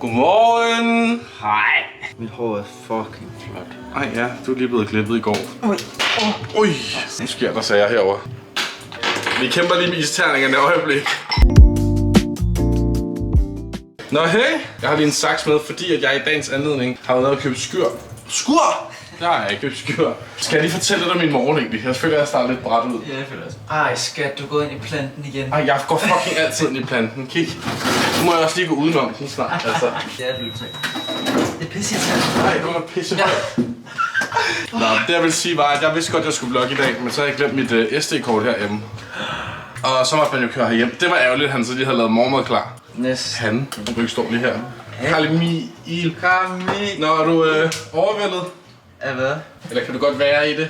Godmorgen. Hej. Mit hår er fucking flot. Ej ja, du er lige blevet klippet i går. Ui, nu sker der sager herovre. Vi kæmper lige med isterningerne i øjeblik. Nå hey, jeg har lige en saks med, fordi at jeg i dagens anledning har været nede og købt skyr. Skur! Der har jeg ikke købt skyr. Skal jeg lige fortælle dig om min morgen egentlig? Jeg føler, at jeg starter lidt bræt ud. Ja, jeg føler også. Ej skat, du er gået ind i planten igen. Ej, jeg går fucking altid ind i planten. Kig. Nu må jeg også lige gå udenom den snart, altså. Det er et lydtag. Det er pisseirriterende. Nej, du er pisse. Ja. Nå, det jeg vil sige var, at jeg vidste godt, at jeg skulle vlogge i dag, men så havde jeg glemt mit SD-kort herhjemme. Og så måtte man jo køre herhjem. Det var ærgerligt, at han så lige havde lavet morgenmad klar. Han, du ikke står lige her. Karl-Emil. Nå, er du overvældet? Af hvad? Eller kan du godt være i det?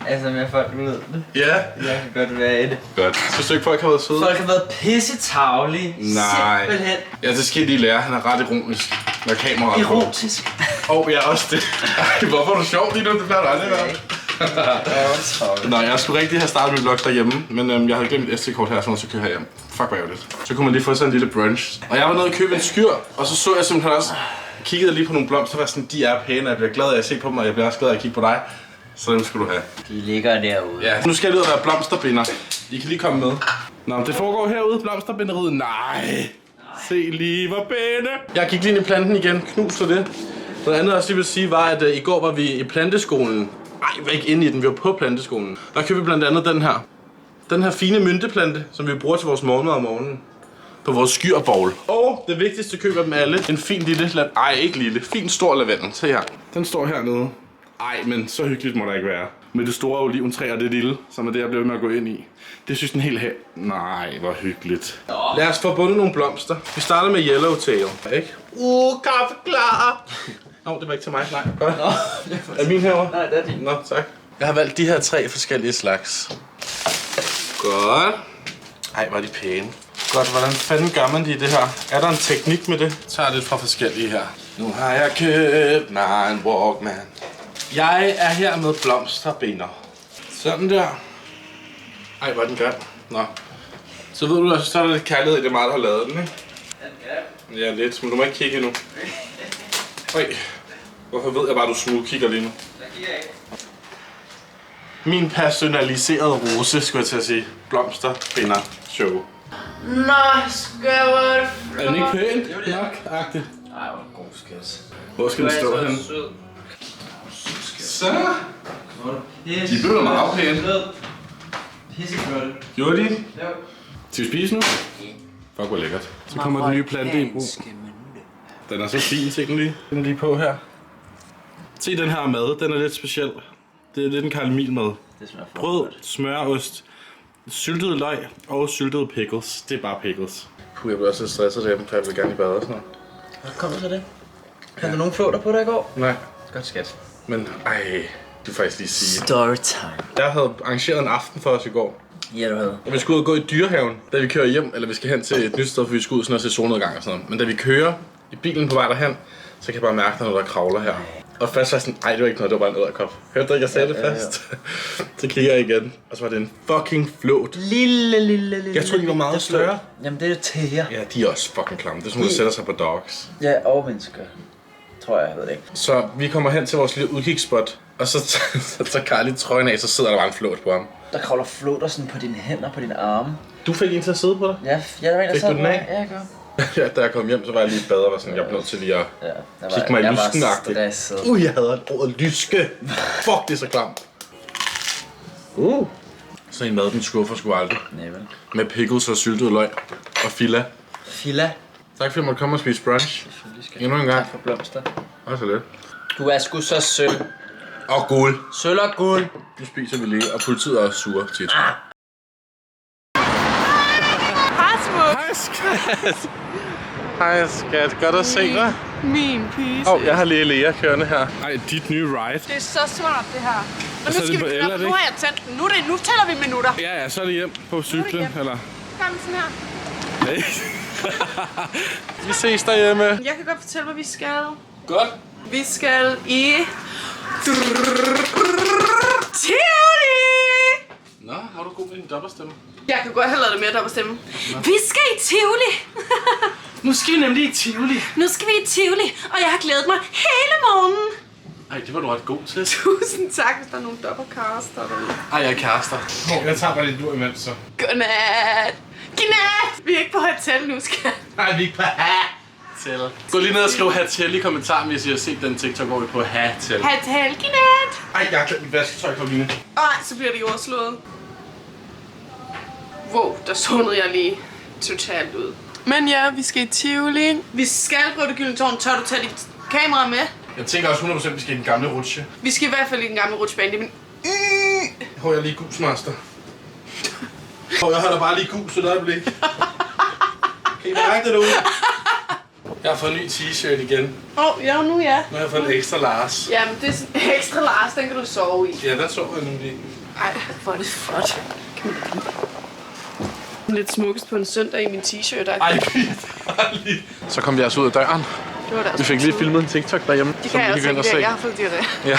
Altså med folk ved det. Ja. Jeg kan godt være i det. Godt. Synes du ikke, folk har været søde? Folk har været pissetavlige. Nej. Simpelthen. Ja, det skal I lige lære. Han er ret ironisk. Når kameraet på. Erotisk. Ja, også det. Ej, hvorfor er du sjov lige nu? Det plejer du aldrig at være. Nå, jeg skulle rigtig have startet mit vlog derhjemme, men jeg havde glemt et SD-kort her, så jeg køre herhjem. Fuck, hvor ærgerligt. Så kunne man lige få sådan en lille brunch. Og jeg var nede og købe en skyr, og så jeg simpelthen også, kiggede lige på nogle blomster, der var sådan, de er pæne, jeg bliver glad af at se på dem, og jeg bliver også glad af at kigge på dig. Så dem skulle du have. De ligger derude. Ja, nu skal jeg ud og være blomsterbinder. I kan lige komme med. Nå, det foregår herude, blomsterbinderiet. Nej. Se lige, hvor pæne. Jeg gik lige ind i planten igen, knuste det. Noget andet, jeg også lige vil sige, var, at i går var vi i planteskolen. Nej, vi var ikke inde i den, vi var på planteskolen. Der købte vi blandt andet den her. Den her fine mynteplante, som vi bruger til vores morgenmad om morgenen. På vores skyrbowl. Og det vigtigste køb af dem alle, en fin lille, ikke lille, fin stor lavendel. Se her. Den står hernede. Ej, men så hyggeligt må der ikke være. Med det store oliventræ og det lille, som er det, jeg blev med at gå ind i. Det synes den helt her. Nej, hvor hyggeligt. Lad os få bundet nogle blomster. Vi starter med yellowtail, ikke? Kaffe klar! Nå, det var ikke til mig, nej. Godt. Er min herovre? Nej, det er din. Nå, tak. Jeg har valgt de her 3 forskellige slags. Godt. Ej, hvor er de pæne. Godt, hvordan fanden gør man de det her? Er der en teknik med det? Jeg tager lidt fra forskellige her. Nu har jeg købt mig en Walkman. Jeg er her med blomsterbinder. Sådan der. Ej, hvor er den grim. Nå. Så ved du, så er der lidt kærlighed i det meget, der har lavet den, ikke? Ja, lidt, men du må ikke kigge endnu. Øj. Hvorfor ved jeg bare, at du smugkigger lige nu? Jeg kigger ikke. Min personaliserede rose, skulle jeg til at sige. Blomsterbinder show. Nå, skørt. Er den ikke pænt? Nok-agtigt. Ej, hvor god skat. Hvor skal den stå henne? Så. De blev da meget pæne. Pisseflotte. Gjorde de? Jo. Skal vi spise nu? Fuck, hvor lækkert. Så kommer den nye plante i brug. Den er så fin, se den lige. Den er lige på her. Se den her mad, den er lidt speciel. Det er lidt en Karl-Emil mad. Brød, smørost, syltede løg og syltede pickles. Det er bare pickles. Puh, jeg blev også lidt stresset derhjemme, for jeg vil gerne i bad og sådan noget. Hvad kommer så det? Havde du nogen flåter på dig i går? Nej. Godt skat. Men du vil faktisk lige sige. Storytime. Jeg havde arrangeret en aften for os i går. Ja, du havde. Og vi skulle ud og gå i Dyrehaven, da vi kører hjem, eller vi skal hen til et nyt sted, for vi skal ud sådan og se solnedgang og sådan noget. Men da vi kører i bilen på vej derhen, så kan jeg bare mærke, at der er noget, der kravler her. Og først var jeg sådan, det var ikke noget, det var bare en edderkop. Hørte du ikke, jeg sagde det først? Så kigger jeg igen, og så var det en fucking flåt. Lille. Jeg troede, de var meget større. Jamen, det er tæer. Ja, de er også fucking klamme. Det er sådan noget, der sætter sig på dogs. Ja, og mennesker. Tror jeg ved det ikke. Så vi kommer hen til vores lille udkigsspot, og så tager Karl trøjen af, så sidder der bare en flåt på ham. Der kravler flåter sådan på dine hænder, på dine arme. Du fik en til at sidde på dig? Ja, der var en, der fik sad du den af? Ja, jeg gør. Ja, da jeg kom hjem, så var jeg lige i bad og var sådan, jeg blev nødt til lige at kigge mig i lysken-agtigt. Jeg havde ordet lyske. Fuck, det er så klamt. Så en mad, den skuffer sgu aldrig. Nej, vel. Med pickles og syltet løg og fila. Fila. Tak fordi jeg måtte komme og spise brunch. Endnu en gang. Tak for blomster. Og så lidt. Du er sgu så sølv. Og guld. Sølv og guld. Nu spiser vi lige, og politiet er også sure tit. Hej skat. Hej skat, godt at se dig. Min pige. Jeg har lige Lea kørende her. Ej, dit nye ride. Det er så smart, det her. Og så nu er skal det på vi el, er køre. det Nu ikke? har jeg tændt den. Nu tæller vi minutter. Ja, så er det hjem på cyklen, hjem. eller? Kom sådan her. Nej. Vi ses derhjemme. Jeg kan godt fortælle, hvad vi skal. Godt. Vi skal i Tivoli. Nå, har du god med din dobbeltstemme? Jeg kan godt have lavet det mere, der var stemme. Vi skal i Tivoli! Nu skal vi nemlig i Tivoli. Nu skal vi i Tivoli, og jeg har glædet mig hele morgenen. Ej, det var du ret god til. Tusind tak, hvis der er nogle dobbeltkaster derude. Ej, jeg er kærester. Jeg tager bare lidt lur imens, så. Godnat! Godnat! Vi er ikke på hotel nu, skat. Nej, vi er ikke på hotel. Gå lige ned og skriv hotel i kommentaren, hvis I har set den TikTok, hvor vi er på hotel. Hotel, godnat! Ej, jeg har glemt mit vasketøj, Karoline. Ej, så bliver det jordslået. Wow, der sundede jeg lige totalt ud. Men ja, vi skal i Tivoli. Vi skal på Det Gyldne Tårn. Tør du tage dit kamera med? Jeg tænker også 100% at vi skal i den gamle rutsche. Vi skal i hvert fald i den gamle rutsjebane. Men Hov, jeg er lige gusmaster. Hov, jeg holder bare lige gus et øjeblik. Kan I mærke det derude? Jeg har fået en ny t-shirt igen. ja, nu ja. Nu har jeg fået en ekstra Lars. Jamen, det er sådan ekstra Lars, den kan du sove i. Ja, der sover jeg nemlig. Ej, hvor er det flot. Lidt smukkest på en søndag i min t-shirt. Ej, så kom vi altså ud af døren. Vi fik lige filmet en TikTok derhjemme. Det kan jeg også ikke, jeg har fået diarré. Ja.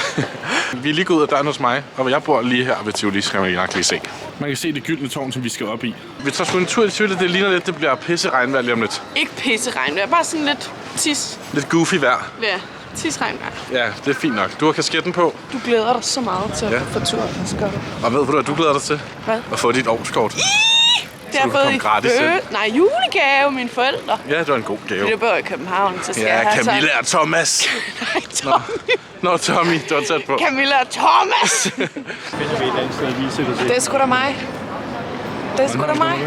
Vi er lige gået ud af døren hos mig, og jeg bor lige her ved Tivoli, så kan man nok lige se. Man kan se Det Gyldne Tårn, som vi skal op i. Vi tager sgu en tur i Tivoli, det ligner lidt, det bliver pisse regnvejr lige om lidt. Ikke pisse regnvejr, bare sådan lidt tis. Lidt goofy vejr. Ja, tis regnvejr. Ja, det er fint nok. Du har kasketten på. Du glæder dig så meget til at få tur. Og ved du, hvad du glæder dig til? Hvad? At få dit årskort. Det har fået gratis nej, julegave, mine forældre. Ja, det var en god gave. Vi bor i København, så skal jeg have Camilla og Thomas. Nej, Tommy. Nå, Tommy, du var tæt på. Camilla og Thomas. Det er sgu da mig. Det er sgu da mig.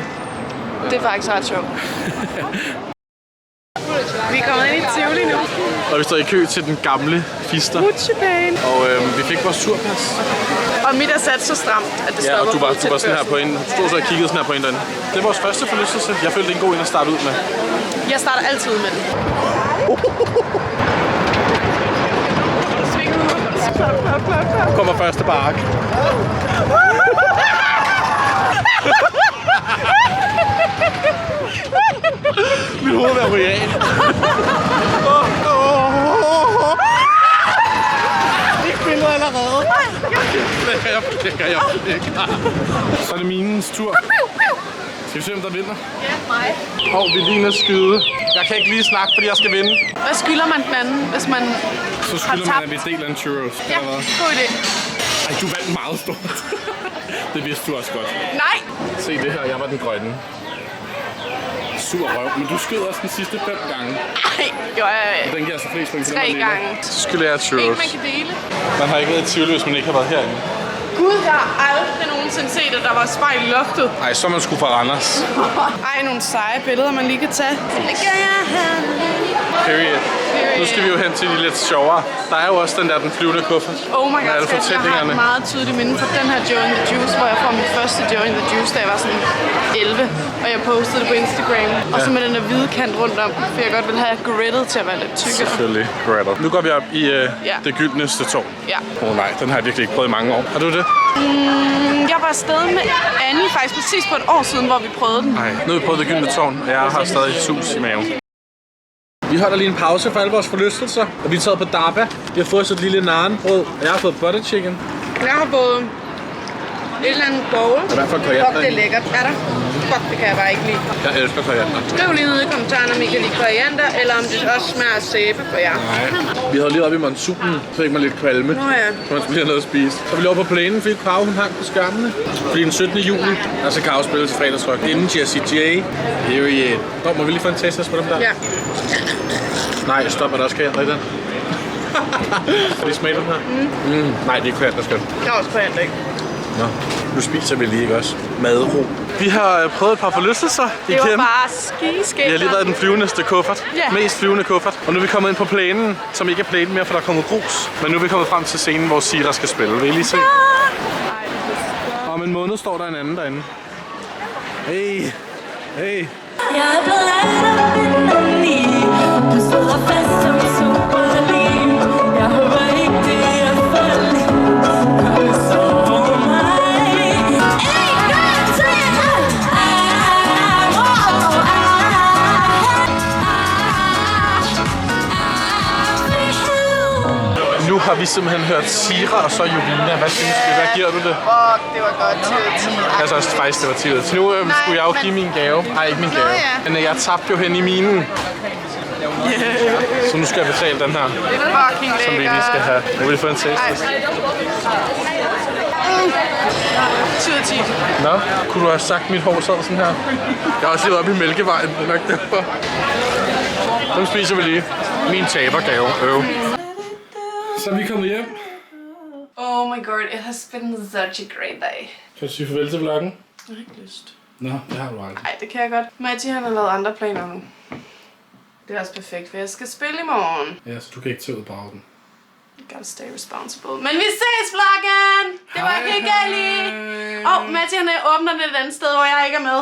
Det er faktisk ret sjovt. Vi er kommet ind i Tivoli nu. Og vi står i kø til den gamle Fister. Rutsjebane. Og vi fik vores turpas. Og mit er sat så stramt, at det Ja, og du var sådan her på en. Du stod så og kiggede sådan her på en derinde. Det er vores første forlystelse. Jeg følte, det er en god en at starte ud med. Jeg starter altid ud med den. Kommer første bark. Mit hoved er royal. Det spiller allerede. Så er det minens tur. Skal vi se, om der vinder? Ja, mig. Hov, vi ligner skyde. Jeg kan ikke lige snakke, fordi jeg skal vinde. Hvad skylder man den anden, hvis man Så skylder man, at vi deler en churros. Ja, god idé. Ej, du vandt meget stort. Det vidste du også godt. Nej! Se det her, jeg var den grønne. Sur røv, men du skød også den sidste 5 gange. Ej, jo, Den giver så flest point til 3 gange. Så skylder jeg Ikke churros. man kan dele. Man har ikke været i Tivoli, hvis man ikke har været herinde. Gud, jeg har aldrig nogensinde set, at der var spejl i loftet. Ej, så er man sgu fra Randers. Ej, nogle seje billeder, man lige kan tage. Period. Nu skal vi jo hen til de lidt sjovere. Der er jo også den der, den flyvende kuffert. Oh my Med alle god, skat, jeg har fortællingerne. et meget tydeligt minde fra den her Joe and the Juice, hvor jeg får min første Joe and the Juice, da jeg var sådan 11. Og jeg postede det på Instagram. Og så med den der hvide kant rundt om, for jeg godt ville have grittet til at være lidt tykkere. Selvfølgelig. Gretter. Nu går vi op i det gyldneste tårn. Ja. Nej, den har jeg virkelig ikke prøvet i mange år. Har du det? Jeg var afsted med Annie faktisk præcis på et år siden, hvor vi prøvede den. Nej. Nu har vi prøvet det gyldne tårn, og jeg har stadig sus i maven. Vi holder lige en pause for alle vores forlystelser, og vi er taget på Daba. Vi har fået så et lille narenbrød, og jeg har fået butter chicken. Jeg har fået et eller andet bowl. I hvert fald koriander. Fuck, det er lækkert. Er der? Fuck, det kan jeg bare ikke lide. Jeg elsker koriander. Skriv lige nede i kommentarerne, om I kan lide koriander, eller om det også smager af sæbe for jer. Nej. Vi havde lige oppe i monsunen, så fik man lidt kvalme. Nå ja. Så man skulle lige have noget at spise. Så vi lå på plænen, fordi Krav hun hang på skærmene. Fordi den 17. juli, der skal Krav spille til fredagsryk. Inden Jessie J. Period. Nå, må vi lige få en taste på dem der? Ja. Nej, stop, er der også koriander i den? Kan de smage den her? Nej, det er koriander, skal. Jeg har også koriander, ikke? Nå, nu spiser vi lige, ikke også? Madro. Vi har prøvet et par forlystelser Det var bare skiskægt. Vi har lige været i den flyvendeste kuffert. Ja. Mest flyvende kuffert. Og nu er vi kommet ind på plænen, som ikke er plænen mere, for der er kommet grus. Men nu er vi kommet frem til scenen, hvor Sira skal spille. Vil I lige se? Om en måned står der en anden derinde. Hey. Hey. Jeg er blevet indeni. Du sidder fast som superlig. Jeg håber ikke, det er farligt. Kom så på mig. En gang til. Nu Nu har vi simpelthen hørt Tira og så Jovina. Hvad synes du? Hvad giver du det? Fuck, det var godt 10 ud af 10. Jeg synes faktisk, det var 10 ud af 10. Nu skulle jeg jo give min gave. Nej, ikke min gave. ja. Men jeg tabte jo hen i minen. Så nu skal jeg betale den her, Det er fucking lækkert. som vi lige skal have. Nu vil vi få en taste. 10 ud af 10. Nå, kunne du have sagt, mit hår sad sådan her? Jeg har også lige været oppe i Mælkevejen, det er nok derfor. Nu spiser vi lige min tabergave. Så er vi kommet hjem. Oh my god, it has been such a great day. Kan du sige farvel til vloggen? Jeg har ikke lyst. Nå, det har du aldrig. Nej, det kan jeg godt. Matti, han har lavet andre planer nu. Det er også perfekt, for jeg skal spille i morgen. Ja, så du kan ikke tage ud på den. Gotta stay responsible. Men vi ses, vloggen! Det var hyggeligt! Matti, han åbner det et andet sted, hvor jeg ikke er med.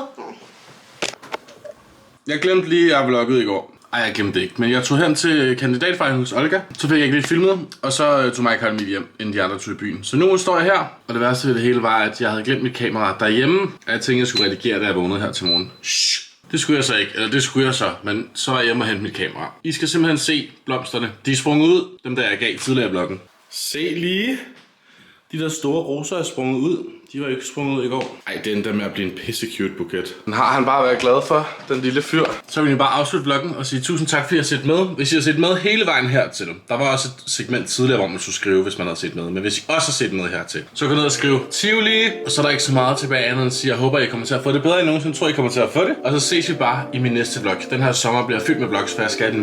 Jeg glemte lige, at jeg vloggede i går. Ej, jeg glemte det ikke. Men jeg tog hen til kandidatfejringen hos Olga. Så fik jeg ikke lidt filmet, og så tog mig og Karl hjem, inden de andre tog i byen. Så nu står jeg her, og det værste ved det hele var, at jeg havde glemt mit kamera derhjemme. Og jeg tænkte, jeg skulle redigere, da jeg vågnede her til morgen. Shh. Det skulle jeg så ikke, eller det skulle jeg så, men så var jeg hjemme og hente mit kamera. I skal simpelthen se blomsterne. De er sprunget ud, dem der jeg gav tidligere i vloggen. Se lige. De der store roser er sprunget ud. De var ikke sprunget ud i går. Ej, det endte med at blive en pisse cute buket. Den har han bare været glad for, den lille fyr. Så vil jeg bare afslutte vloggen og sige tusind tak, fordi I har set med. Hvis I har set med hele vejen hertil. Der var også et segment tidligere, hvor man skulle skrive, hvis man havde set med. Men hvis I også har set med hertil, så gå ned og skrive Tivoli. Og så er der ikke så meget tilbage andet end at sige, jeg håber, I kommer til at få det bedre end nogensinde. Tror I kommer til at få det. Og så ses vi bare i min næste vlog. Den her sommer bliver fyldt med vlogs, for jeg skal have en